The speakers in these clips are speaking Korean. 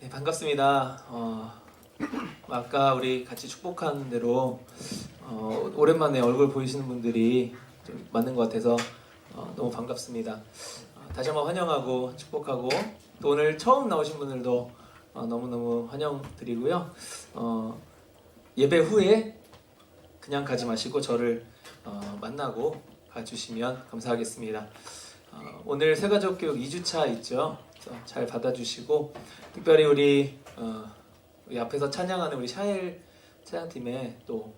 네, 반갑습니다. 아까 우리 같이 축복한 대로 오랜만에 얼굴 보이시는 분들이 좀 많은 것 같아서 너무 반갑습니다. 다시 한번 환영하고 축복하고 또 오늘 처음 나오신 분들도 너무너무 환영드리고요. 예배 후에 그냥 가지 마시고 저를 만나고 가주시면 감사하겠습니다. 오늘 새가족교육 2주차 있죠? 그래서 잘 받아주시고 특별히 우리 앞에서 찬양하는 우리 샤엘 찬양팀에 또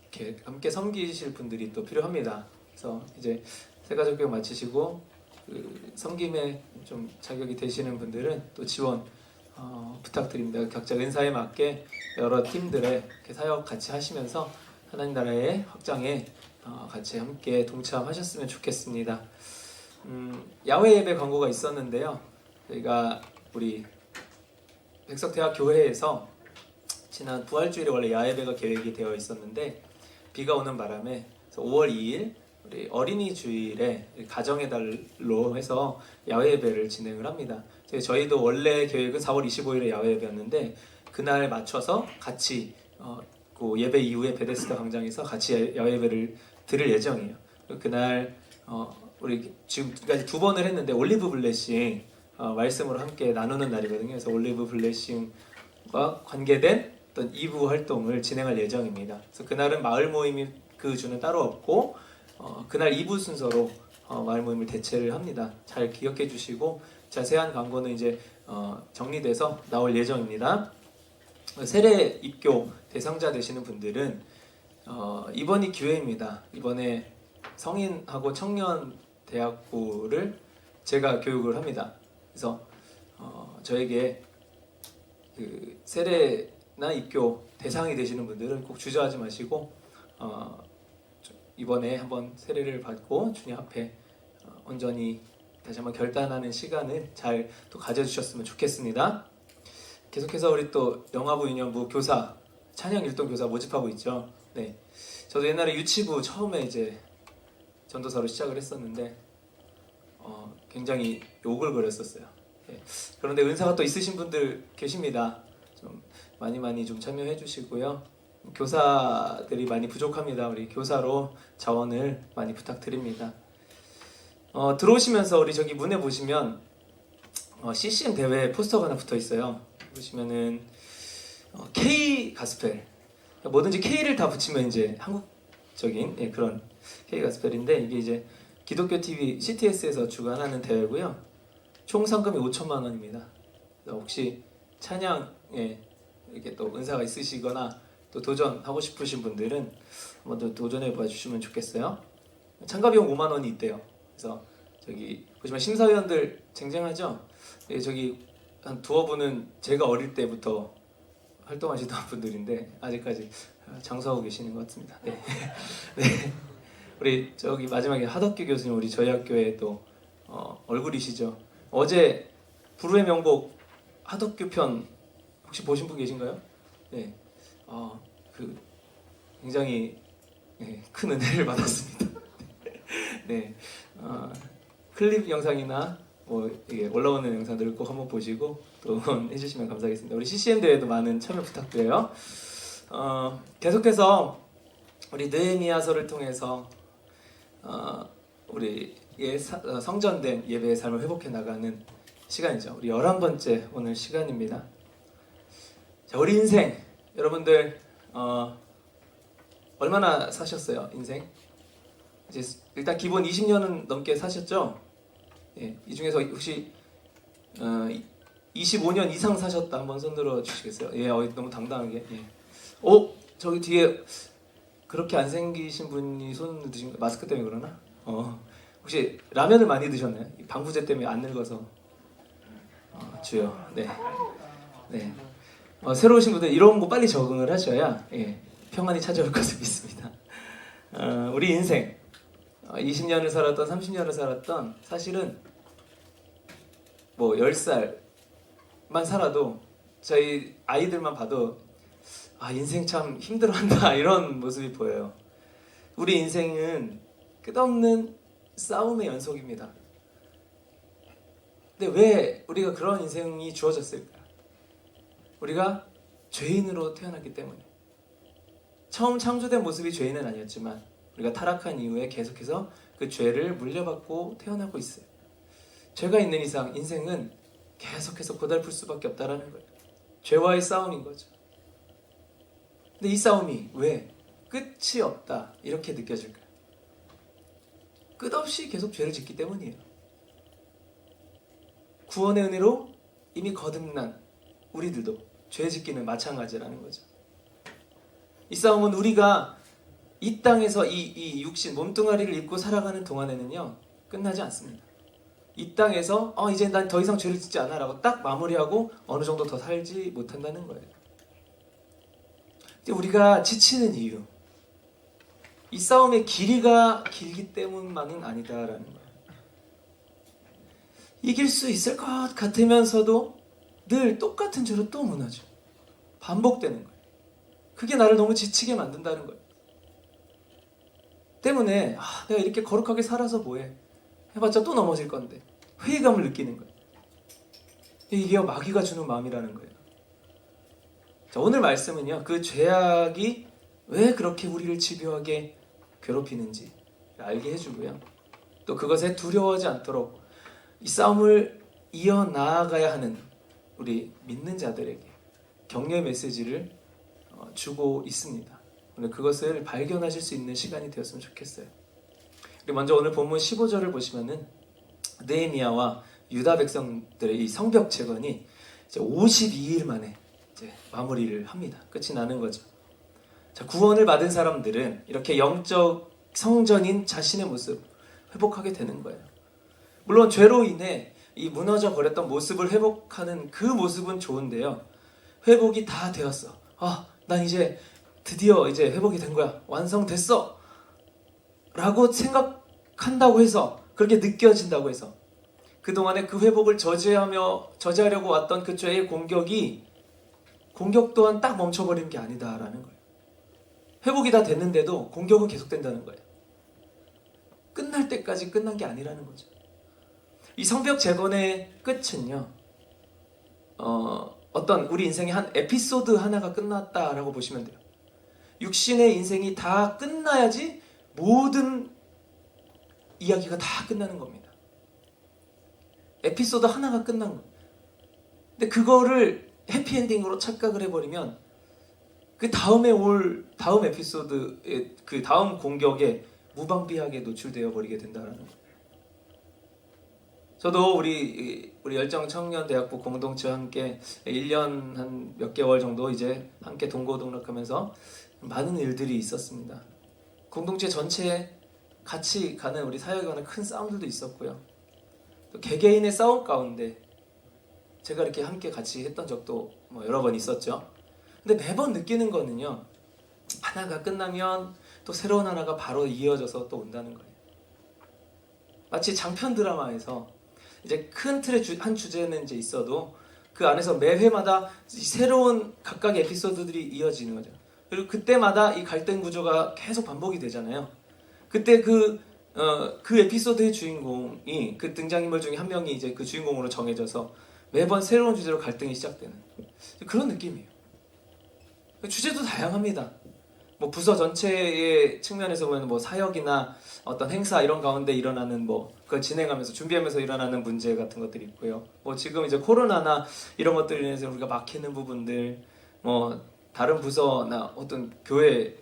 이렇게 함께 섬기실 분들이 또 필요합니다. 그래서 이제 새가족교육 마치시고 그 섬김에 좀 자격이 되시는 분들은 또 지원 부탁드립니다. 각자 은사에 맞게 여러 팀들의 이렇게 사역 같이 하시면서 하나님 나라의 확장에 같이 함께 동참하셨으면 좋겠습니다. 야외 예배 광고가 있었는데요. 저희가 우리 백석대학교회에서 지난 부활주일에 원래 야외배가 계획이 되어 있었는데 비가 오는 바람에 5월 2일 우리 어린이 주일에 가정의 달로 해서 야외 예배를 진행을 합니다. 저희도 원래 계획은 4월 25일에 야외 예배였는데 그날 맞춰서 같이 그 예배 이후에 베데스다 광장에서 같이 야외 예배를 드릴 예정이에요. 그날 우리 지금까지 2번을 했는데 올리브 블레싱 말씀으로 함께 나누는 날이거든요. 그래서 올리브 블레싱과 관계된 어떤 2부 활동을 진행할 예정입니다. 그래서 그날은 마을 모임이 그 주는 따로 없고 그날 2부 순서로 마을 모임을 대체를 합니다. 잘 기억해 주시고 자세한 광고는 이제 정리돼서 나올 예정입니다. 세례 입교 대상자 되시는 분들은 이번이 기회입니다. 이번에 성인하고 청년 대학부를 제가 교육을 합니다. 그래서 저에게 그 세례나 입교 대상이 되시는 분들은 꼭 주저하지 마시고 이번에 한번 세례를 받고 주님 앞에 온전히 다시 한번 결단하는 시간을 잘 또 가져주셨으면 좋겠습니다. 계속해서 우리 또 영화부 유년부 교사 찬양 일동 교사 모집하고 있죠. 네, 저도 옛날에 유치부 처음에 이제 전도사로 시작을 했었는데 굉장히 욕을 그랬었어요. 네, 그런데 은사가 또 있으신 분들 계십니다. 좀 많이 좀 참여해 주시고요. 교사들이 많이 부족합니다. 우리 교사로 자원을 많이 부탁드립니다. 들어오시면서 우리 저기 문에 보시면 CCM 대회 포스터가 하나 붙어 있어요. 보시면은 K 가스펠, 뭐든지 K를 다 붙이면 이제 한국적인 그런 K 가스펠인데 이게 이제 기독교 TV CTS에서 주관하는 대회고요. 총 상금이 5천만 원입니다. 혹시 찬양에 이렇게 또 은사가 있으시거나 또 도전하고 싶으신 분들은 한번 더 도전해 봐주시면 좋겠어요. 참가 비용 5만 원이 있대요. 그래서 저기 보시면 심사위원들 쟁쟁하죠. 저기 한 두어 분은 제가 어릴 때부터 활동하시던 분들인데 아직까지 장수하고 계시는 것 같습니다. 네. 네. 우리 저기 마지막에 하덕규 교수님 우리 저희 학교에 또 얼굴이시죠. 어제 불후의 명곡 하덕규 편 혹시 보신 분 계신가요? 네. 그 굉장히 큰 은혜를 받았습니다. 네. 클립 영상이나 뭐 이게 올라오는 영상들을 꼭 한번 보시고 또 해주시면 감사하겠습니다. 우리 CCM 대회도 많은 참여 부탁드려요. 계속해서 우리 느헤미야서를 통해서 우리의 성전된 예배의 삶을 회복해 나가는 시간이죠. 우리 11번째 오늘 시간입니다. 자, 우리 인생 여러분들 얼마나 사셨어요? 인생? 이제 일단 기본 20년은 넘게 사셨죠? 예, 이 중에서 혹시 25년 이상 사셨다 한번 손 들어 주시겠어요? 예, 너무 당당하게. 예. 저기 뒤에 그렇게 안 생기신 분이 손 드신 마스크 때문에 그러나? 혹시 라면을 많이 드셨나요? 방부제 때문에 안 늙어서. 주여. 네. 네. 새로 오신 분들 이런 거 빨리 적응을 하셔야 평안이 찾아올 것을 믿습니다. 우리 인생 20년을 살았던 30년을 살았던 사실은 뭐 10살만 살아도 저희 아이들만 봐도 인생 참 힘들어한다 이런 모습이 보여요. 우리 인생은 끝없는 싸움의 연속입니다. 근데 왜 우리가 그런 인생이 주어졌을까? 우리가 죄인으로 태어났기 때문에. 처음 창조된 모습이 죄인은 아니었지만 우리가 타락한 이후에 계속해서 그 죄를 물려받고 태어나고 있어요. 죄가 있는 이상 인생은 계속해서 고달플 수밖에 없다라는 거예요. 죄와의 싸움인 거죠. 근데 이 싸움이 왜 끝이 없다 이렇게 느껴질까요? 끝없이 계속 죄를 짓기 때문이에요. 구원의 은혜로 이미 거듭난 우리들도 죄 짓기는 마찬가지라는 거죠. 이 싸움은 우리가 이 땅에서 이 육신 몸뚱아리를 입고 살아가는 동안에는요 끝나지 않습니다. 이 땅에서 이제 난 더 이상 죄를 짓지 않아 라고 딱 마무리하고 어느 정도 더 살지 못한다는 거예요. 근데 우리가 지치는 이유, 이 싸움의 길이가 길기 때문만은 아니다라는 거예요. 이길 수 있을 것 같으면서도 늘 똑같은 죄로 또 무너져 반복되는 거예요. 그게 나를 너무 지치게 만든다는 거예요. 때문에 내가 이렇게 거룩하게 살아서 뭐해, 해봤자 또 넘어질 건데 회의감을 느끼는 거예요. 이게 마귀가 주는 마음이라는 거예요. 자, 오늘 말씀은요 그 죄악이 왜 그렇게 우리를 집요하게 괴롭히는지 알게 해주고요, 또 그것에 두려워하지 않도록 이 싸움을 이어나가야 하는 우리 믿는 자들에게 격려의 메시지를 주고 있습니다. 오늘 그것을 발견하실 수 있는 시간이 되었으면 좋겠어요. 우리 먼저 오늘 본문 15절을 보시면은 느헤미야와 유다 백성들의 이 성벽 재건이 이제 52일 만에 이제 마무리를 합니다. 끝이 나는 거죠. 자, 구원을 받은 사람들은 이렇게 영적 성전인 자신의 모습 회복하게 되는 거예요. 물론 죄로 인해 이 무너져 버렸던 모습을 회복하는 그 모습은 좋은데요, 회복이 다 되었어. 난 이제 드디어 이제 회복이 된 거야. 완성됐어. 라고 생각한다고 해서, 그렇게 느껴진다고 해서 그동안에 그 회복을 저지하려고 왔던 그 죄의 공격 또한 딱 멈춰버리는 게 아니다라는 거예요. 회복이 다 됐는데도 공격은 계속된다는 거예요. 끝날 때까지 끝난 게 아니라는 거죠. 이 성벽 재건의 끝은요, 어떤 우리 인생의 한 에피소드 하나가 끝났다라고 보시면 돼요. 육신의 인생이 다 끝나야지 모든 이야기가 다 끝나는 겁니다. 에피소드 하나가 끝난 거예요. 근데 그거를 해피엔딩으로 착각을 해버리면 그 다음에 올 다음 에피소드의 그 다음 공격에 무방비하게 노출되어 버리게 된다는 거예요. 저도 우리 열정청년대학부 공동체와 함께 1년 한 몇 개월 정도 이제 함께 동고동락하면서 많은 일들이 있었습니다. 공동체 전체에 같이 가는 우리 사역에 관한 큰 싸움들도 있었고요. 또 개개인의 싸움 가운데 제가 이렇게 함께 같이 했던 적도 여러 번 있었죠. 근데 매번 느끼는 거는요, 하나가 끝나면 또 새로운 하나가 바로 이어져서 또 온다는 거예요. 마치 장편 드라마에서 이제 큰 틀의 한 주제는 이제 있어도 그 안에서 매 회마다 새로운 각각의 에피소드들이 이어지는 거죠. 그리고 그때마다 이 갈등 구조가 계속 반복이 되잖아요. 그때 그 에피소드의 주인공이, 그 등장인물 중에 한 명이 이제 그 주인공으로 정해져서 매번 새로운 주제로 갈등이 시작되는 그런 느낌이에요. 주제도 다양합니다. 부서 전체의 측면에서 보면 사역이나 어떤 행사 이런 가운데 일어나는 그걸 진행하면서 준비하면서 일어나는 문제 같은 것들이 있고요. 지금 이제 코로나나 이런 것들로 인해서 우리가 막히는 부분들, 다른 부서나 어떤 교회의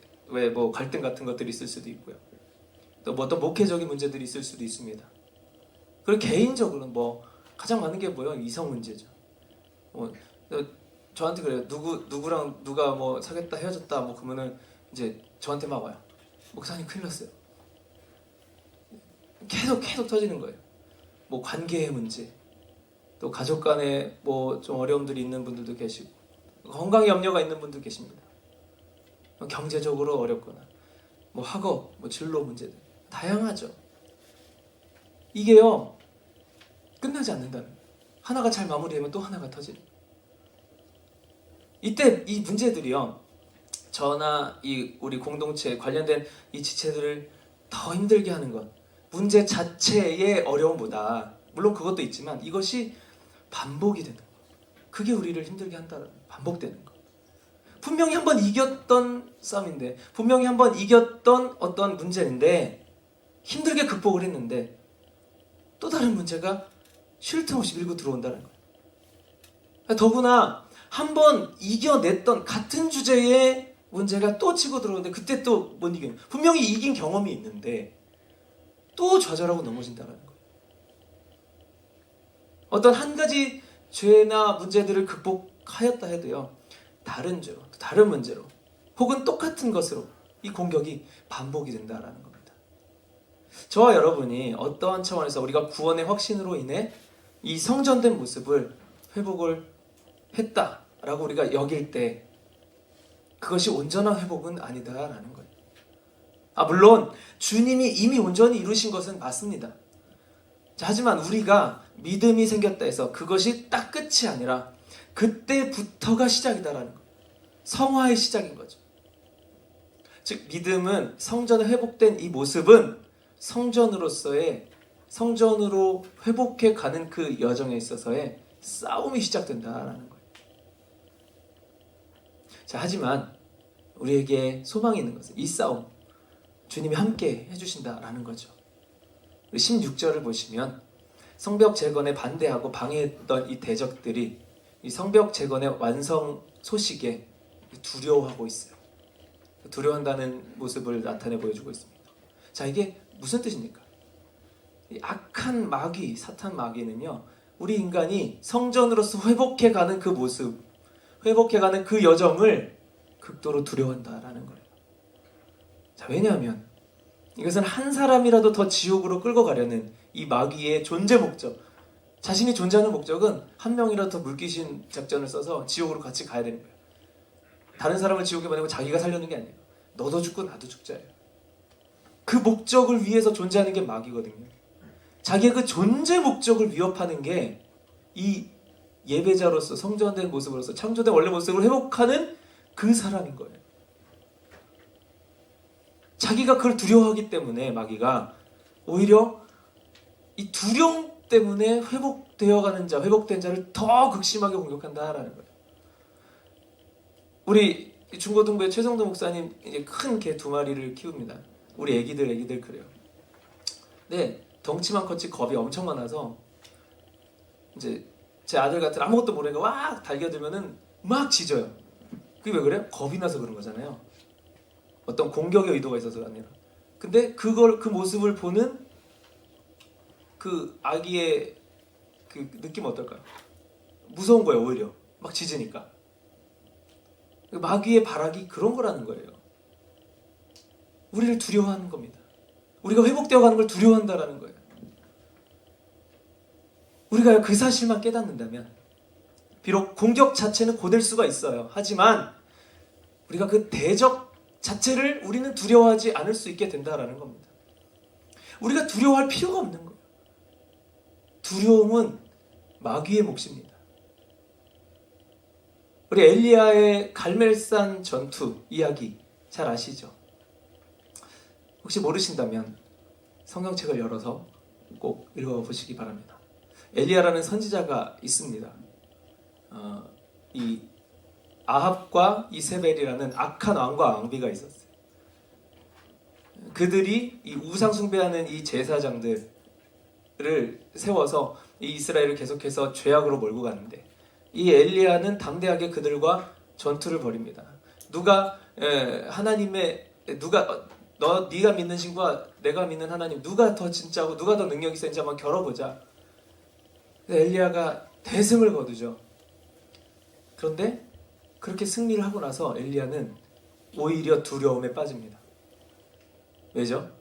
갈등 같은 것들이 있을 수도 있고요. 또 어떤 목회적인 문제들이 있을 수도 있습니다. 그리고 개인적으로는 가장 많은 게 이성 문제죠. 저한테 그래요. 누구랑 누가 사귀었다 헤어졌다 그러면은 이제 저한테 막 와요. 목사님 큰일 났어요. 계속 터지는 거예요. 관계의 문제, 또 가족 간에 좀 어려움들이 있는 분들도 계시고, 건강 염려가 있는 분도 계십니다. 경제적으로 어렵거나 학업, 진로 문제들 다양하죠. 이게요 끝나지 않는다는 거예요. 하나가 잘 마무리되면 또 하나가 터지는 거예요. 이때 이 문제들이요, 저나 우리 공동체에 관련된 이 지체들을 더 힘들게 하는 건 문제 자체의 어려움보다 물론 그것도 있지만 이것이 반복이 되는 거예요. 그게 우리를 힘들게 한다는, 반복되는 거. 분명히 한번 이겼던 싸움인데, 분명히 한번 이겼던 어떤 문제인데 힘들게 극복을 했는데 또 다른 문제가 쉴 틈 없이 밀고 들어온다는 거예요. 더구나 한번 이겨냈던 같은 주제의 문제가 또 치고 들어오는데 그때 또 못 이기는, 분명히 이긴 경험이 있는데 또 좌절하고 넘어진다는 거예요. 어떤 한 가지 죄나 문제들을 극복하였다 해도요, 다른 죄로, 다른 문제로 혹은 똑같은 것으로 이 공격이 반복이 된다는 겁니다. 저와 여러분이 어떠한 차원에서 우리가 구원의 확신으로 인해 이 성전된 모습을 회복을 했다라고 우리가 여길 때 그것이 온전한 회복은 아니다라는 거예요. 물론 주님이 이미 온전히 이루신 것은 맞습니다. 자, 하지만 우리가 믿음이 생겼다 해서 그것이 딱 끝이 아니라 그때부터가 시작이다라는 거예요. 성화의 시작인 거죠. 즉 믿음은 성전에 회복된 이 모습은 성전으로 회복해 가는 그 여정에 있어서의 싸움이 시작된다라는 거예요. 자, 하지만 우리에게 소망이 있는 것은 이 싸움 주님이 함께 해주신다라는 거죠. 16절을 보시면 성벽 재건에 반대하고 방해했던 이 대적들이 이 성벽 재건의 완성 소식에 두려워하고 있어요. 두려워한다는 모습을 나타내 보여주고 있습니다. 자, 이게 무슨 뜻입니까? 이 악한 마귀, 사탄 마귀는요, 우리 인간이 성전으로서 회복해가는 그 모습, 회복해가는 그 여정을 극도로 두려워한다라는 거예요. 자, 왜냐하면 이것은 한 사람이라도 더 지옥으로 끌고 가려는 이 마귀의 존재 목적, 자신이 존재하는 목적은 한 명이라도 더 물귀신 작전을 써서 지옥으로 같이 가야 되는 거예요. 다른 사람을 지옥에 보내고 자기가 살려는 게 아니에요. 너도 죽고 나도 죽자예요. 그 목적을 위해서 존재하는 게 마귀거든요. 자기의 그 존재 목적을 위협하는 게 이 예배자로서 성전된 모습으로서 창조된 원래 모습을 회복하는 그 사람인 거예요. 자기가 그걸 두려워하기 때문에 마귀가 오히려 이 두려움 때문에 회복되어가는 자, 회복된 자를 더 극심하게 공격한다라는 거예요. 우리 중고등부의 최성도 목사님 이제 큰 개 2마리를 키웁니다. 우리 애기들 그래요. 근데 덩치만 컸지 겁이 엄청 많아서 이제 제 아들 같은 아무것도 모르니까 막 달겨들면은 막 짖어요. 그게 왜 그래요? 겁이 나서 그런 거잖아요. 어떤 공격의 의도가 있어서가 아니라. 근데 그 모습을 보는 그 아기의 그 느낌은 어떨까요? 무서운 거예요, 오히려. 막 짖으니까. 마귀의 발악이 그런 거라는 거예요. 우리를 두려워하는 겁니다. 우리가 회복되어 가는 걸 두려워한다라는 거예요. 우리가 그 사실만 깨닫는다면 비록 공격 자체는 고될 수가 있어요. 하지만 우리가 그 대적 자체를 우리는 두려워하지 않을 수 있게 된다라는 겁니다. 우리가 두려워할 필요가 없는 거예요. 두려움은 마귀의 몫입니다. 우리 엘리야의 갈멜산 전투 이야기 잘 아시죠? 혹시 모르신다면 성경책을 열어서 꼭 읽어보시기 바랍니다. 엘리야라는 선지자가 있습니다. 이 아합과 이세벨이라는 악한 왕과 왕비가 있었어요. 그들이 이 우상 숭배하는 이 제사장들을 세워서 이 이스라엘을 계속해서 죄악으로 몰고 가는데 이 엘리야는 담대하게 그들과 전투를 벌입니다. 네가 믿는 신과 내가 믿는 하나님 누가 더 진짜고 누가 더 능력이 센지 한번 겨뤄보자. 엘리야가 대승을 거두죠. 그런데 그렇게 승리를 하고 나서 엘리야는 오히려 두려움에 빠집니다. 왜죠?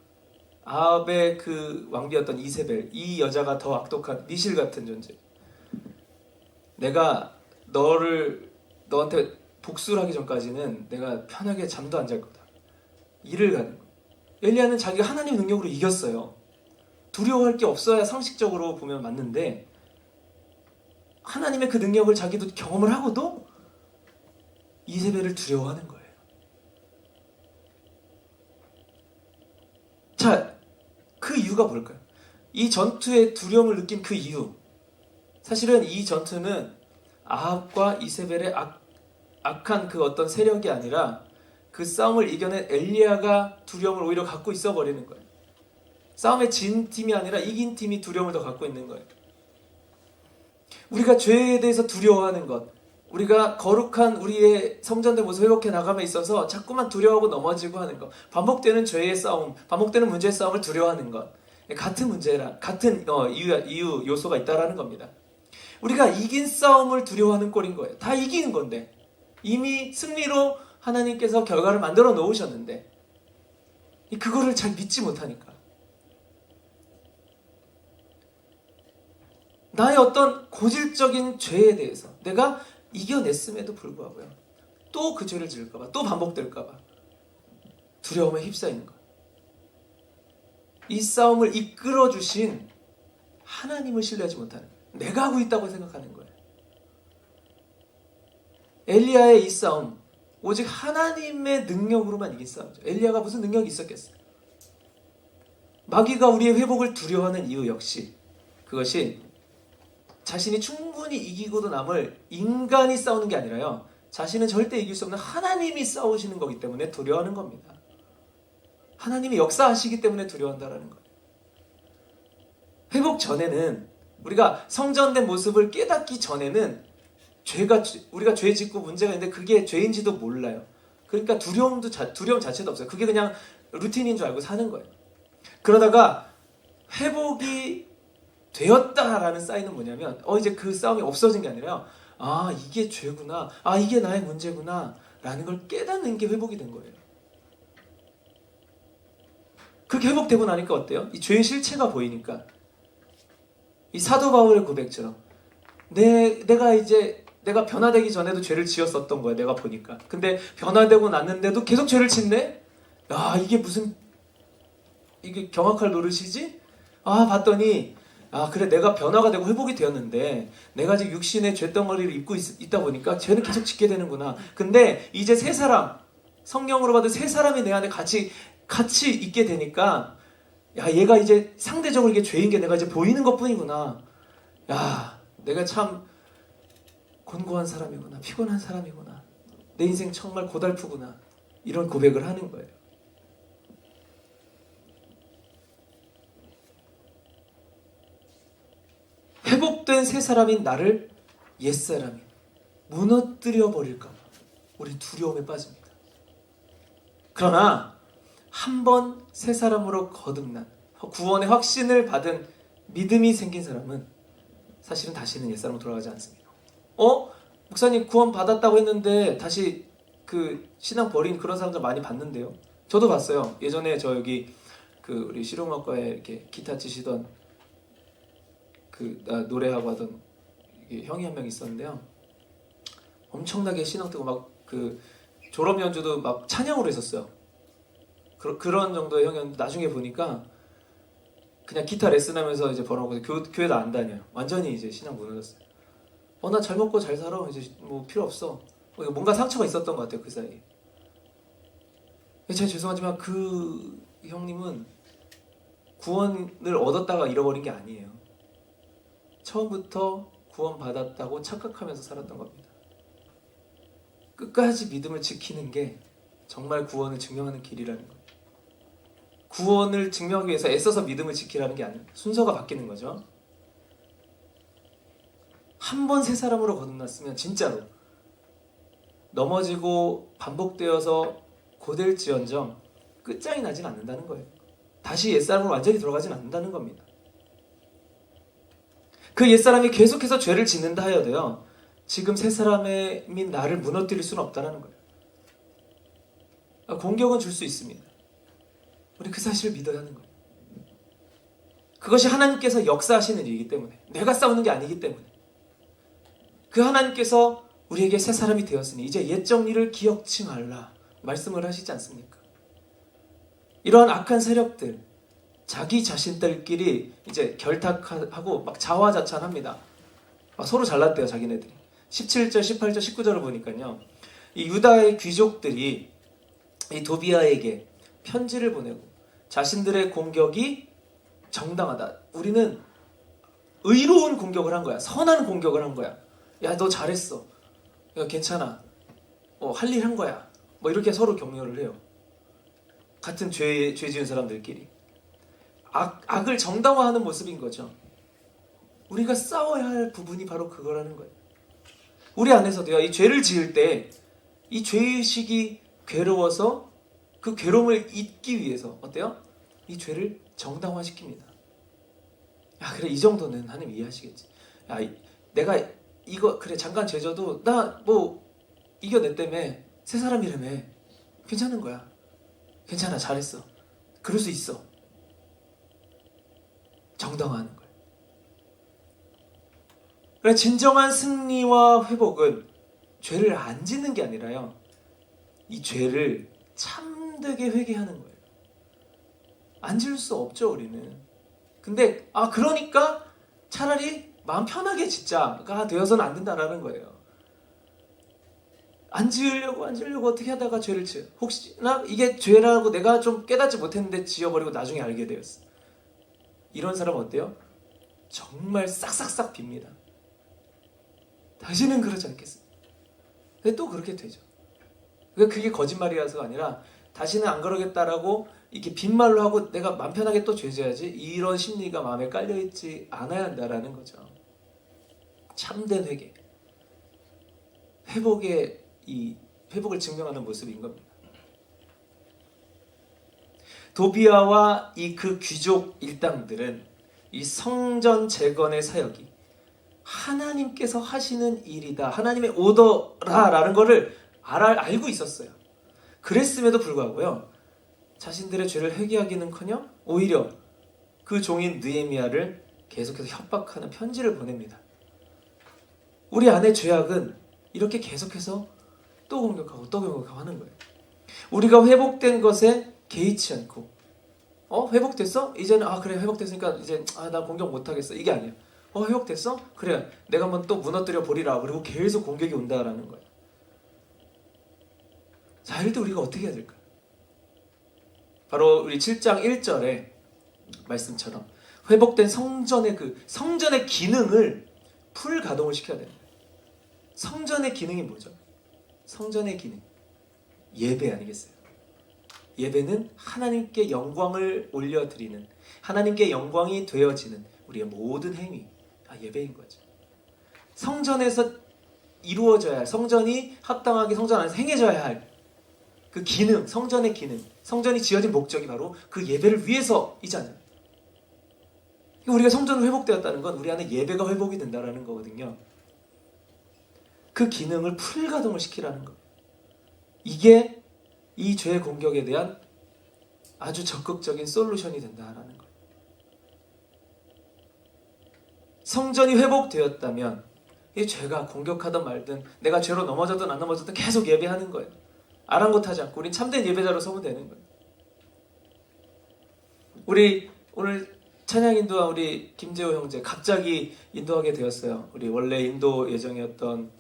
아합의 그 왕비였던 이세벨, 이 여자가 더 악독한 미실 같은 존재. 내가 너한테 복수를 하기 전까지는 내가 편하게 잠도 안 잘 거다. 일을 가는 거예요. 엘리야는 자기가 하나님의 능력으로 이겼어요. 두려워할 게 없어야 상식적으로 보면 맞는데 하나님의 그 능력을 자기도 경험을 하고도 이세벨을 두려워하는 거예요. 자, 그 이유가 뭘까요? 이 전투에 두려움을 느낀 그 이유, 사실은 이 전투는 아합과 이세벨의 악한 그 어떤 세력이 아니라 그 싸움을 이겨낸 엘리야가 두려움을 오히려 갖고 있어 버리는 거예요. 싸움에 진 팀이 아니라 이긴 팀이 두려움을 더 갖고 있는 거예요. 우리가 죄에 대해서 두려워하는 것, 우리가 거룩한 우리의 성전된 모습 회복해 나감에 있어서 자꾸만 두려워하고 넘어지고 하는 것, 반복되는 죄의 싸움, 반복되는 문제의 싸움을 두려워하는 것, 같은 문제라, 같은 이유 요소가 있다라는 겁니다. 우리가 이긴 싸움을 두려워하는 꼴인 거예요. 다 이기는 건데, 이미 승리로 하나님께서 결과를 만들어 놓으셨는데 그거를 잘 믿지 못하니까, 나의 어떤 고질적인 죄에 대해서 내가 이겨냈음에도 불구하고요, 또 그 죄를 지을까봐, 또 반복될까봐 두려움에 휩싸이는 거예요. 이 싸움을 이끌어주신 하나님을 신뢰하지 못하는 거예요. 내가 하고 있다고 생각하는 거예요. 엘리야의 이 싸움, 오직 하나님의 능력으로만 이긴 싸움이죠. 엘리야가 무슨 능력이 있었겠어요? 마귀가 우리의 회복을 두려워하는 이유 역시 그것이 자신이 충분히 이기고도 남을 인간이 싸우는 게 아니라요, 자신은 절대 이길 수 없는 하나님이 싸우시는 거기 때문에 두려워하는 겁니다. 하나님이 역사하시기 때문에 두려워한다는 거예요. 회복 전에는, 우리가 성전된 모습을 깨닫기 전에는 우리가 죄 짓고 문제가 있는데 그게 죄인지도 몰라요. 그러니까 두려움 자체도 없어요. 그게 그냥 루틴인 줄 알고 사는 거예요. 그러다가 회복이 되었다라는 사인은 뭐냐면, 이제 그 싸움이 없어진 게 아니라, 이게 죄구나, 이게 나의 문제구나 라는 걸 깨닫는 게 회복이 된 거예요. 그렇게 회복되고 나니까 어때요? 이 죄의 실체가 보이니까, 이 사도 바울의 고백처럼 내가 변화되기 전에도 죄를 지었었던 거야, 내가 보니까. 근데 변화되고 났는데도 계속 죄를 짓네? 이게 경악할 노릇이지? 봤더니 그래, 내가 변화가 되고 회복이 되었는데 내가 지금 육신의 죄덩어리를 입고 있다 보니까 죄는 계속 짓게 되는구나. 근데 이제 새 사람, 성령으로 받은 새 사람이 내 안에 같이 있게 되니까, 얘가 이제 상대적으로 이게 죄인 게 내가 이제 보이는 것 뿐이구나. 내가 참 곤고한 사람이구나, 피곤한 사람이구나, 내 인생 정말 고달프구나, 이런 고백을 하는 거예요. 회복된 새 사람인 나를 옛사람이 무너뜨려 버릴까 봐 우리 두려움에 빠집니다. 그러나 한 번 새 사람으로 거듭난, 구원의 확신을 받은 믿음이 생긴 사람은 사실은 다시는 옛사람으로 돌아가지 않습니다. 목사님 구원 받았다고 했는데 다시 그 신앙 버린 그런 사람들 많이 봤는데요. 저도 봤어요. 예전에 저 여기 우리 실용음악과에 이렇게 기타 치시던 노래하고 하던 형이 한 명 있었는데요. 엄청나게 신앙 뜨고 막 졸업 연주도 막 찬양으로 했었어요. 그런 정도의 형이었는데 나중에 보니까 그냥 기타 레슨하면서 이제 벌어먹고 교회도 안 다녀요. 완전히 이제 신앙 무너졌어요. 나 잘 먹고 잘 살아, 이제 뭐 필요 없어. 뭔가 상처가 있었던 것 같아요, 그 사이에. 제가 죄송하지만 그 형님은 구원을 얻었다가 잃어버린 게 아니에요. 처음부터 구원받았다고 착각하면서 살았던 겁니다. 끝까지 믿음을 지키는 게 정말 구원을 증명하는 길이라는 거예요. 구원을 증명하기 위해서 애써서 믿음을 지키라는 게 아니에요. 순서가 바뀌는 거죠. 한 번 새 사람으로 거듭났으면 진짜로 넘어지고 반복되어서 고될지언정 끝장이 나진 않는다는 거예요. 다시 옛사람으로 완전히 돌아가진 않는다는 겁니다. 그 옛사람이 계속해서 죄를 짓는다 하여도요, 지금 새 사람인 나를 무너뜨릴 수는 없다는 거예요. 공격은 줄 수 있습니다. 우리 그 사실을 믿어야 하는 거예요. 그것이 하나님께서 역사하시는 일이기 때문에, 내가 싸우는 게 아니기 때문에, 그 하나님께서 우리에게 새 사람이 되었으니 이제 옛 정리를 기억치 말라 말씀을 하시지 않습니까? 이러한 악한 세력들, 자기 자신들끼리 이제 결탁하고 막 자화자찬합니다. 서로 잘났대요, 자기네들이. 17절, 18절, 19절을 보니까요, 이 유다의 귀족들이 이 도비아에게 편지를 보내고 자신들의 공격이 정당하다. 우리는 의로운 공격을 한 거야. 선한 공격을 한 거야. 야, 너 잘했어. 야, 괜찮아. 할 일 한 거야. 뭐 이렇게 서로 격려를 해요. 같은 죄 지은 사람들끼리. 악을 정당화하는 모습인 거죠. 우리가 싸워야 할 부분이 바로 그거라는 거예요. 우리 안에서도요, 이 죄를 지을 때 이 죄의식이 괴로워서 그 괴로움을 잊기 위해서 어때요? 이 죄를 정당화시킵니다. 야, 그래, 이 정도는 하나님 이해하시겠지. 야, 내가 이거 그래 잠깐 죄져도 나 뭐 이겨냈다며, 새 사람이라며, 괜찮은 거야. 괜찮아, 잘했어. 그럴 수 있어. 정당화하는 거예요. 그래, 진정한 승리와 회복은 죄를 안 짓는 게 아니라요, 이 죄를 참되게 회개하는 거예요. 안 지을 수 없죠, 우리는. 근데 그러니까 차라리 마음 편하게 짓자가 되어서는 안 된다라는 거예요. 안 지으려고 어떻게 하다가 죄를 지어요. 혹시나 이게 죄라고 내가 좀 깨닫지 못했는데 지어버리고 나중에 알게 되었어. 이런 사람 어때요? 정말 싹싹싹 빕니다. 다시는 그러지 않겠습니다. 근데 또 그렇게 되죠. 그게 거짓말이라서가 아니라 다시는 안 그러겠다라고 이렇게 빈말로 하고 내가 맘 편하게 또 죄져야지, 이런 심리가 마음에 깔려있지 않아야 한다라는 거죠. 참된 회개, 회복을 증명하는 모습인 겁니다. 도비아와 그 귀족 일당들은 이 성전 재건의 사역이 하나님께서 하시는 일이다, 하나님의 오더라라는 거를 알고 있었어요. 그랬음에도 불구하고요, 자신들의 죄를 회개하기는커녕 오히려 그 종인 느헤미야를 계속해서 협박하는 편지를 보냅니다. 우리 안의 죄악은 이렇게 계속해서 또 공격하고 하는 거예요. 우리가 회복된 것에 개의치 않고, 회복됐어? 이제는 그래, 회복됐으니까 이제 나 공격 못하겠어, 이게 아니에요. 회복됐어? 그래, 내가 한번 또 무너뜨려 보리라. 그리고 계속 공격이 온다라는 거예요. 자, 이럴 때 우리가 어떻게 해야 될까요? 바로 우리 7장 1절의 말씀처럼 회복된 성전의 기능을 풀 가동을 시켜야 됩니다. 성전의 기능이 뭐죠? 성전의 기능, 예배 아니겠어요? 예배는 하나님께 영광을 올려드리는, 하나님께 영광이 되어지는 우리의 모든 행위, 예배인 거죠. 성전에서 이루어져야 할, 성전이 합당하게 성전 안에서 행해져야 할 그 기능, 성전의 기능, 성전이 지어진 목적이 바로 그 예배를 위해서이잖아요. 우리가 성전으로 회복되었다는 건 우리 안에 예배가 회복이 된다는 거거든요. 그 기능을 풀가동을 시키라는 거예요. 이게 이 죄의 공격에 대한 아주 적극적인 솔루션이 된다는 거예요. 성전이 회복되었다면 이 죄가 공격하든 말든, 내가 죄로 넘어졌든 안 넘어졌든 계속 예배하는 거예요. 아랑곳하지 않고 우린 참된 예배자로 서면 되는 거예요. 우리 오늘 찬양 인도한 우리 김재호 형제 갑자기 인도하게 되었어요. 우리 원래 인도 예정이었던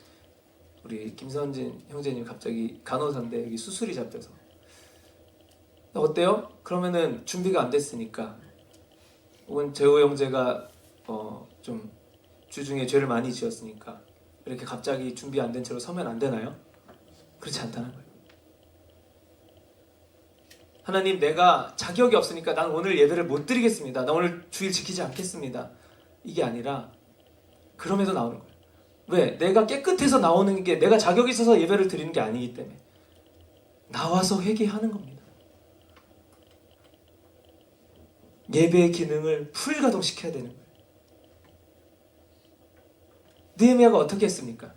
우리 김선진 형제님 갑자기 간호사인데 여기 수술이 잡혀서. 어때요? 그러면은 준비가 안 됐으니까, 혹은 재호 형제가 좀 주중에 죄를 많이 지었으니까 이렇게 갑자기 준비 안 된 채로 서면 안 되나요? 그렇지 않다는 거예요. 하나님, 내가 자격이 없으니까 난 오늘 예배를 못 드리겠습니다. 나 오늘 주일 지키지 않겠습니다. 이게 아니라 그럼에도 나오는 거예요. 왜? 내가 깨끗해서 나오는 게 내가 자격이 있어서 예배를 드리는 게 아니기 때문에 나와서 회개하는 겁니다. 예배의 기능을 풀가동시켜야 되는 거예요. 느헤미야가 어떻게 했습니까?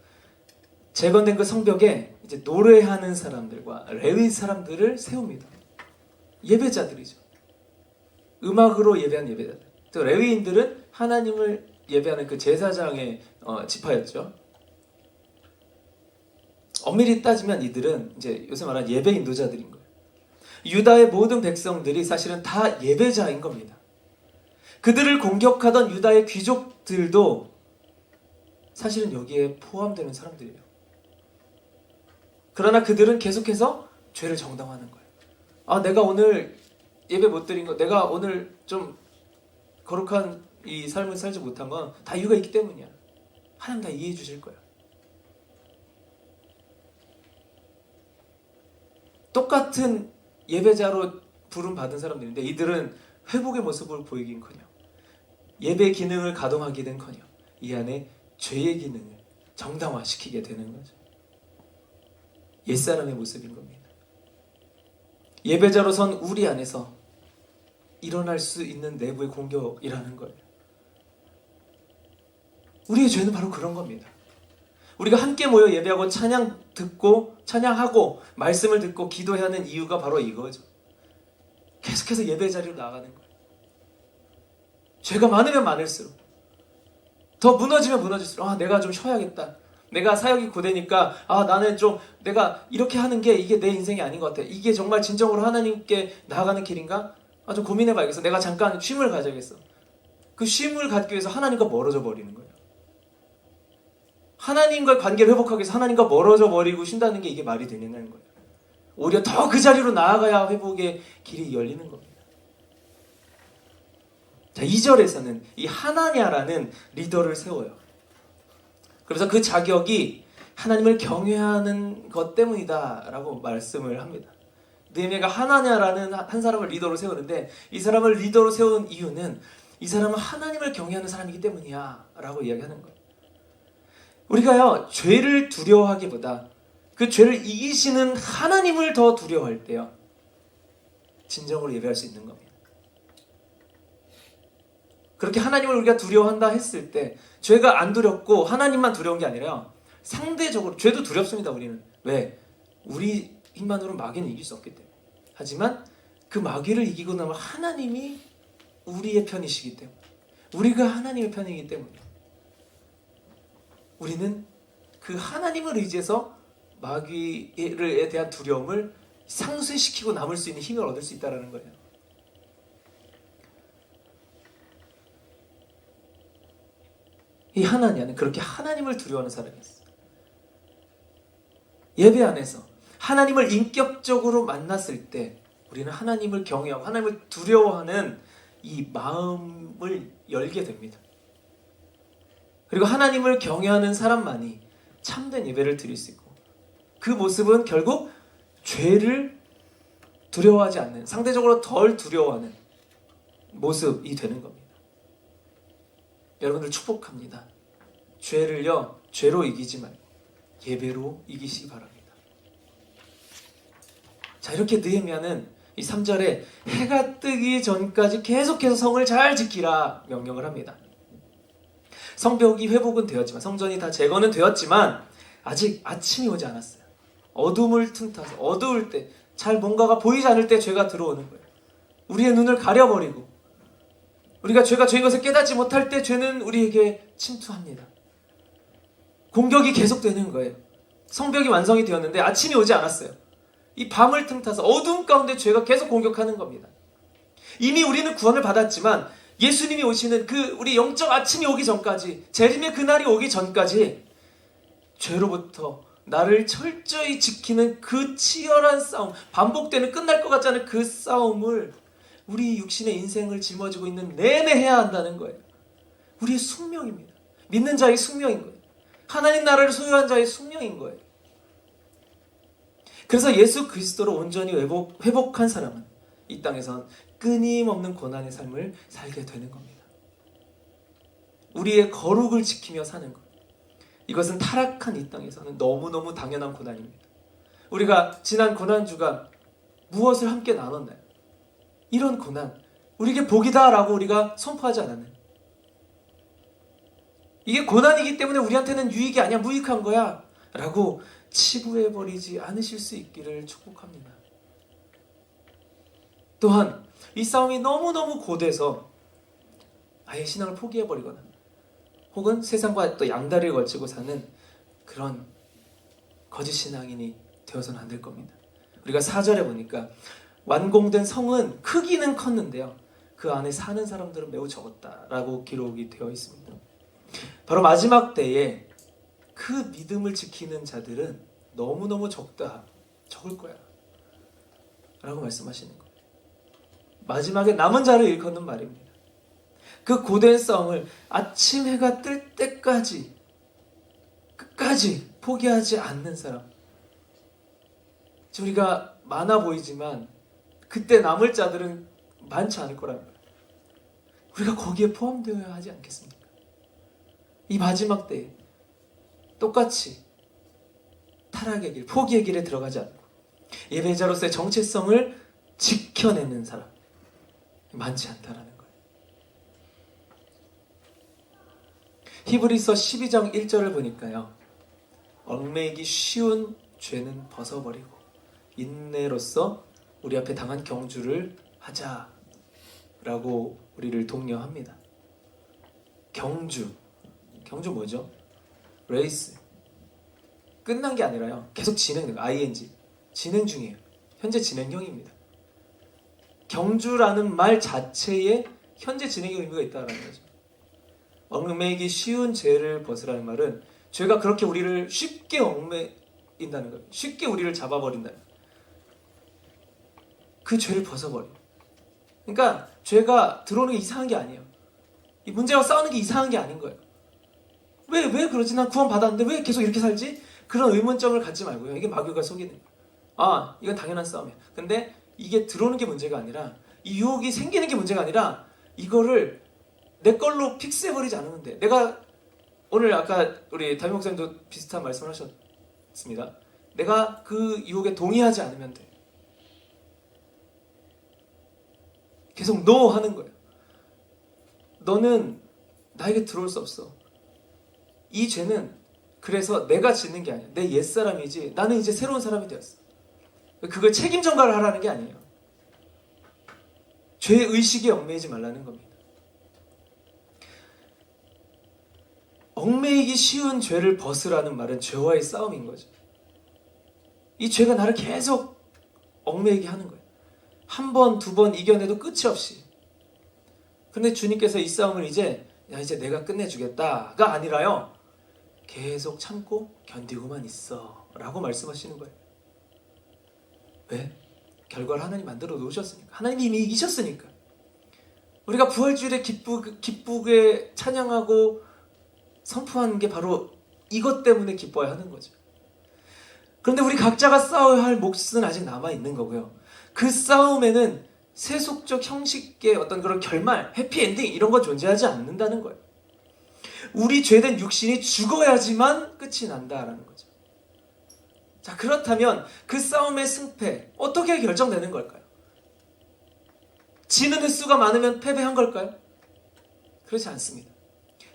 재건된 그 성벽에 이제 노래하는 사람들과 레위 사람들을 세웁니다. 예배자들이죠. 음악으로 예배한 예배자들. 또 레위인들은 하나님을 예배하는 그 제사장의 지파였죠. 엄밀히 따지면 이들은 이제 요새 말하는 예배 인도자들인 거예요. 유다의 모든 백성들이 사실은 다 예배자인 겁니다. 그들을 공격하던 유다의 귀족들도 사실은 여기에 포함되는 사람들이에요. 그러나 그들은 계속해서 죄를 정당화하는 거예요. 내가 오늘 예배 못 드린 거, 내가 오늘 좀 거룩한 이 삶을 살지 못한 건 다 이유가 있기 때문이야. 하나님 다 이해해 주실 거야. 똑같은 예배자로 부름 받은 사람들인데 이들은 회복의 모습을 보이긴커녕 예배 기능을 가동하기는커녕 이 안에 죄의 기능을 정당화시키게 되는 거죠. 옛사람의 모습인 겁니다. 예배자로 선 우리 안에서 일어날 수 있는 내부의 공격이라는 거예요. 우리의 죄는 바로 그런 겁니다. 우리가 함께 모여 예배하고 찬양 듣고 찬양하고 말씀을 듣고 기도해야 하는 이유가 바로 이거죠. 계속해서 예배 자리로 나아가는 거예요. 죄가 많으면 많을수록 더 무너지면 무너질수록 내가 좀 쉬어야겠다. 내가 사역이 고되니까 나는 좀 내가 이렇게 하는 게 이게 내 인생이 아닌 것 같아. 이게 정말 진정으로 하나님께 나아가는 길인가? 좀 고민해봐야겠어. 내가 잠깐 쉼을 가져야겠어. 그 쉼을 갖기 위해서 하나님과 멀어져 버리는 거예요. 하나님과의 관계를 회복하기 위해서 하나님과 멀어져 버리고 쉰다는 게 이게 말이 되냐는 거예요. 오히려 더 그 자리로 나아가야 회복의 길이 열리는 겁니다. 자, 2절에서는 이 하나냐라는 리더를 세워요. 그래서 그 자격이 하나님을 경외하는 것 때문이다라고 말씀을 합니다. 느헤미야가 하나냐라는 한 사람을 리더로 세우는데 이 사람을 리더로 세운 이유는 이 사람은 하나님을 경외하는 사람이기 때문이야 라고 이야기하는 거예요. 우리가요, 죄를 두려워하기보다 그 죄를 이기시는 하나님을 더 두려워할 때요, 진정으로 예배할 수 있는 겁니다. 그렇게 하나님을 우리가 두려워한다 했을 때 죄가 안 두렵고 하나님만 두려운 게 아니라 상대적으로 죄도 두렵습니다. 우리는. 왜? 우리 힘만으로 마귀는 이길 수 없기 때문에. 하지만 그 마귀를 이기고 나면 하나님이 우리의 편이시기 때문에, 우리가 하나님의 편이기 때문에 우리는 그 하나님을 의지해서 마귀에 대한 두려움을 상쇄시키고 남을 수 있는 힘을 얻을 수 있다는 거예요. 이 하나냐는 그렇게 하나님을 두려워하는 사람이었어요. 예배 안에서 하나님을 인격적으로 만났을 때 우리는 하나님을 경외하고 하나님을 두려워하는 이 마음을 열게 됩니다. 그리고 하나님을 경외하는 사람만이 참된 예배를 드릴 수 있고, 그 모습은 결국 죄를 두려워하지 않는, 상대적으로 덜 두려워하는 모습이 되는 겁니다. 여러분들 축복합니다. 죄를요, 죄로 이기지 말고 예배로 이기시기 바랍니다. 자, 이렇게 느헤미야는 이 3절에 해가 뜨기 전까지 계속해서 성을 잘 지키라 명령을 합니다. 성벽이 회복은 되었지만, 성전이 다 재건은 되었지만 아직 아침이 오지 않았어요. 어둠을 틈타서 어두울 때, 잘 뭔가가 보이지 않을 때 죄가 들어오는 거예요. 우리의 눈을 가려버리고 우리가 죄가 죄인 것을 깨닫지 못할 때 죄는 우리에게 침투합니다. 공격이 계속되는 거예요. 성벽이 완성이 되었는데 아침이 오지 않았어요. 이 밤을 틈타서 어두운 가운데 죄가 계속 공격하는 겁니다. 이미 우리는 구원을 받았지만 예수님이 오시는 그 우리 영적 아침이 오기 전까지, 재림의 그날이 오기 전까지 죄로부터 나를 철저히 지키는 그 치열한 싸움, 반복되는 끝날 것 같지 않은 그 싸움을 우리 육신의 인생을 짊어지고 있는 내내 해야 한다는 거예요. 우리의 숙명입니다. 믿는 자의 숙명인 거예요. 하나님 나라를 소유한 자의 숙명인 거예요. 그래서 예수 그리스도로 온전히 회복한 사람은 이 땅에선 끊임없는 고난의 삶을 살게 되는 겁니다. 우리의 거룩을 지키며 사는 것, 이것은 타락한 이 땅에서는 너무너무 당연한 고난입니다. 우리가 지난 고난주간 무엇을 함께 나눴나요? 이런 고난, 우리에게 복이다라고 우리가 선포하지 않았나요? 이게 고난이기 때문에 우리한테는 유익이 아니야, 무익한 거야 라고 치부해버리지 않으실 수 있기를 축복합니다. 또한 이 싸움이 너무너무 고돼서 아예 신앙을 포기해버리거나 혹은 세상과 또 양다리를 걸치고 사는 그런 거짓 신앙인이 되어서는 안 될 겁니다. 우리가 4절에 보니까 완공된 성은 크기는 컸는데요, 그 안에 사는 사람들은 매우 적었다라고 기록이 되어 있습니다. 바로 마지막 때에 그 믿음을 지키는 자들은 너무너무 적을 거야 라고 말씀하시는 거예요. 마지막에 남은 자를 일컫는 말입니다. 그 고된 싸움을 아침 해가 뜰 때까지 끝까지 포기하지 않는 사람. 우리가 많아 보이지만 그때 남을 자들은 많지 않을 거라는 거예요. 우리가 거기에 포함되어야 하지 않겠습니까? 이 마지막 때에 똑같이 타락의 길, 포기의 길에 들어가지 않고 예배자로서의 정체성을 지켜내는 사람 많지 않다라는 거예요. 히브리서 12장 1절을 보니까요, 얽매이기 쉬운 죄는 벗어버리고 인내로서 우리 앞에 당한 경주를 하자라고 우리를 독려합니다. 경주 뭐죠? 레이스. 끝난 게 아니라요, 계속 진행, ing 진행 중이에요. 현재 진행형입니다. 경주라는 말 자체에 현재 진행의 의미가 있다는 거죠. 얽매이기 쉬운 죄를 벗으라는 말은 죄가 그렇게 우리를 쉽게 얽매인다는 거예요. 쉽게 우리를 잡아버린다는 거예요. 그 죄를 벗어버려. 그러니까 죄가 들어오는 게 이상한 게 아니에요. 이 문제와 싸우는 게 이상한 게 아닌 거예요. 왜 그러지? 난 구원 받았는데 왜 계속 이렇게 살지? 그런 의문점을 갖지 말고요. 이게 마귀가 속이는 거예요. 아, 이건 당연한 싸움이야. 근데 이게 들어오는 게 문제가 아니라, 이 유혹이 생기는 게 문제가 아니라, 이거를 내 걸로 픽스해버리지 않으면 돼. 내가 오늘 아까 우리 담임 목사님도 비슷한 말씀을 하셨습니다. 내가 그 유혹에 동의하지 않으면 돼. 계속 NO 하는 거예요. 너는 나에게 들어올 수 없어. 이 죄는 그래서 내가 짓는 게 아니야. 내 옛사람이지. 나는 이제 새로운 사람이 되었어. 그걸 책임 전가를 하라는 게 아니에요. 죄의식에 얽매이지 말라는 겁니다. 얽매이기 쉬운 죄를 벗으라는 말은 죄와의 싸움인 거죠. 이 죄가 나를 계속 얽매이게 하는 거예요. 한 번, 두 번 이겨내도 끝이 없이. 근데 주님께서 이 싸움을 이제 내가 끝내주겠다가 아니라요, 계속 참고 견디고만 있어 라고 말씀하시는 거예요. 왜? 결과를 하나님 만들어 놓으셨으니까. 하나님이 이미 이기셨으니까. 우리가 부활주일에 기쁘게 찬양하고 선포하는 게 바로 이것 때문에 기뻐야 하는 거죠. 그런데 우리 각자가 싸워야 할 몫은 아직 남아있는 거고요. 그 싸움에는 세속적 형식의 어떤 그런 결말, 해피엔딩 이런 거 존재하지 않는다는 거예요. 우리 죄된 육신이 죽어야지만 끝이 난다라는 거죠. 자, 그렇다면 그 싸움의 승패 어떻게 결정되는 걸까요? 지는 횟수가 많으면 패배한 걸까요? 그렇지 않습니다.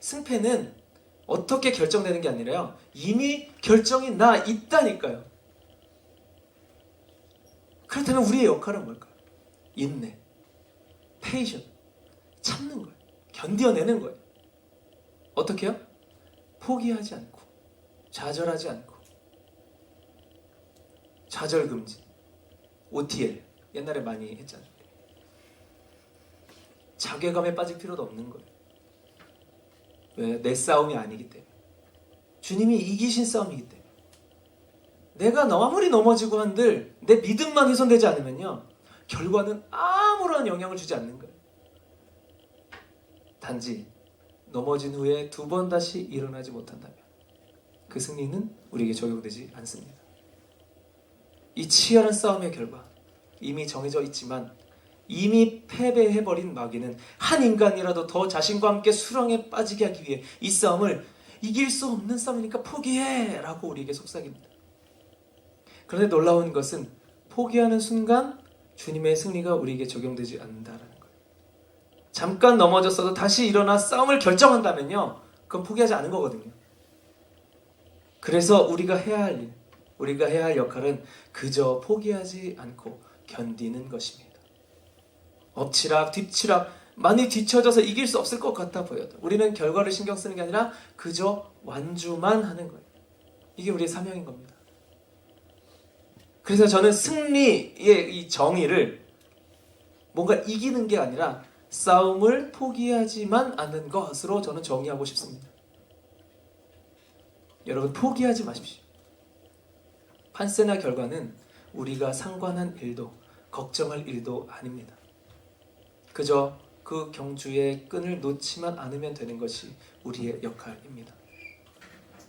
승패는 어떻게 결정되는 게 아니라요, 이미 결정이 나 있다니까요. 그렇다면 우리의 역할은 뭘까요? 인내, 페이션, 참는 거예요. 견뎌내는 거예요. 어떻게 해요? 포기하지 않고, 좌절하지 않고. 좌절금지, OTL 옛날에 많이 했잖아요. 자괴감에 빠질 필요도 없는 거예요. 왜? 내 싸움이 아니기 때문에. 주님이 이기신 싸움이기 때문에. 내가 아무리 넘어지고 한들 내 믿음만 훼손되지 않으면요, 결과는 아무런 영향을 주지 않는 거예요. 단지 넘어진 후에 두 번 다시 일어나지 못한다면 그 승리는 우리에게 적용되지 않습니다. 이 치열한 싸움의 결과 이미 정해져 있지만 이미 패배해버린 마귀는 한 인간이라도 더 자신과 함께 수렁에 빠지게 하기 위해 이 싸움을 이길 수 없는 싸움이니까 포기해 라고 우리에게 속삭입니다. 그런데 놀라운 것은 포기하는 순간 주님의 승리가 우리에게 적용되지 않는다라는 거예요. 잠깐 넘어졌어도 다시 일어나 싸움을 결정한다면요, 그건 포기하지 않은 거거든요. 그래서 우리가 해야 할 일, 우리가 해야 할 역할은 그저 포기하지 않고 견디는 것입니다. 엎치락 뒤치락 많이 뒤쳐져서 이길 수 없을 것 같아 보여도 우리는 결과를 신경 쓰는 게 아니라 그저 완주만 하는 거예요. 이게 우리의 사명인 겁니다. 그래서 저는 승리의 이 정의를 뭔가 이기는 게 아니라 싸움을 포기하지만 않는 것으로 저는 정의하고 싶습니다. 여러분, 포기하지 마십시오. 판세나 결과는 우리가 상관한 일도 걱정할 일도 아닙니다. 그저 그 경주의 끈을 놓지만 않으면 되는 것이 우리의 역할입니다.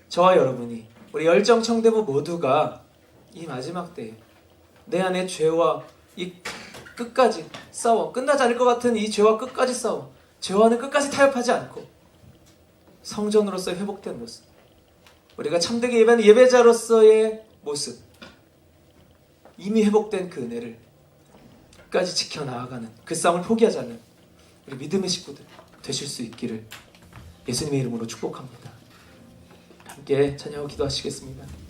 저와 여러분이, 우리 열정청대부 모두가 이 마지막 때에 내 안의 죄와 이 끝까지 싸워, 끝나지 않을 것 같은 이 죄와 끝까지 싸워, 죄와는 끝까지 타협하지 않고 성전으로서의 회복된 모습, 우리가 참되게 예배하는 예배자로서의 모습, 이미 회복된 그 은혜를 끝까지 지켜나가는, 그 싸움을 포기하지 않는 우리 믿음의 식구들 되실 수 있기를 예수님의 이름으로 축복합니다. 함께 찬양하고 기도하시겠습니다.